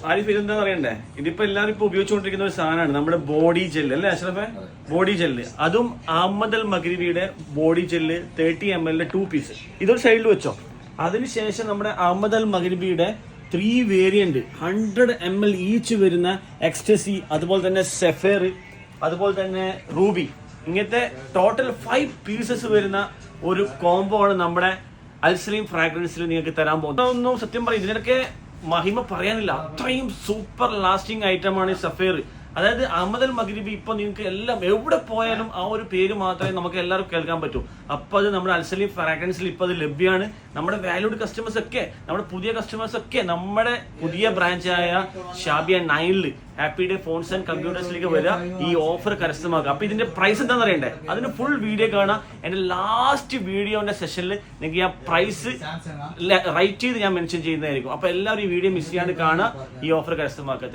ആരിഫ് ഇതെന്താന്ന് അറിയണ്ടേ? ഇതിപ്പോ എല്ലാവരും ഇപ്പൊ ഉപയോഗിച്ചുകൊണ്ടിരിക്കുന്ന ഒരു സാധനമാണ് നമ്മുടെ ബോഡി ജെല്ല് അല്ലേ അഷ്റഫെ? ബോഡി ജെല്ല്, അതും അഹമ്മദ് അൽ മഗ്രിബിയുടെ ബോഡി ജെല്ല് 30 ml 2 പീസ്. ഇതൊരു സൈഡിൽ വെച്ചോ. അതിനുശേഷം നമ്മുടെ അഹമ്മദ് അൽ മഗ്രിബിയുടെ 3 വേരിയന്റ് 100 ml ഈച്ച് വരുന്ന എക്സ്റ്റസി, അതുപോലെ തന്നെ സെഫേർ, അതുപോലെ തന്നെ റൂബി, ഇങ്ങനത്തെ ടോട്ടൽ 5 പീസസ് വരുന്ന ഒരു കോംബോ ആണ് നമ്മുടെ അൽസലീം ഫ്രാഗ്രൻസിൽ നിങ്ങൾക്ക് തരാൻ പോകുന്നത്. ഒന്നും സത്യം പറയും ഇതിനൊക്കെ മഹിമ പറയാനില്ല, അത്രയും സൂപ്പർ ലാസ്റ്റിംഗ് ഐറ്റം ആണ് സഫേർ. അതായത് അഹമ്മദ് അൽ മഗ്രിബി ഇപ്പൊ നിങ്ങൾക്ക് എല്ലാം എവിടെ പോയാലും ആ ഒരു പേര് മാത്രമേ നമുക്ക് എല്ലാവർക്കും കേൾക്കാൻ പറ്റൂ. അപ്പൊ അത് നമ്മുടെ അൽസലീം ഫ്രാഗ്രൻസിൽ ഇപ്പൊ അത് ലഭ്യമാണ്. നമ്മുടെ വാല്യൂഡ് കസ്റ്റമേഴ്സ് ഒക്കെ, നമ്മുടെ പുതിയ കസ്റ്റമേഴ്സ് ഒക്കെ നമ്മുടെ പുതിയ ബ്രാഞ്ചായ Shabiya 9 happy day phones and കമ്പ്യൂട്ടേഴ്സിലേക്ക് വരിക, ഈ ഓഫർ കരസ്ഥമാക്കുക. അപ്പൊ ഇതിന്റെ പ്രൈസ് എന്താണെന്ന് അറിയണ്ടേ? അതിന് ഫുൾ വീഡിയോ കാണാം. എന്റെ ലാസ്റ്റ് വീഡിയോന്റെ സെഷനിൽ നിങ്ങൾക്ക് ഞാൻ പ്രൈസ് റൈറ്റ് ചെയ്ത് ഞാൻ മെൻഷൻ ചെയ്യുന്നതായിരിക്കും. അപ്പൊ എല്ലാവരും ഈ വീഡിയോ മിസ് ചെയ്യാണ്ട് കാണുക, ഈ ഓഫർ കരസ്ഥമാക്കുക.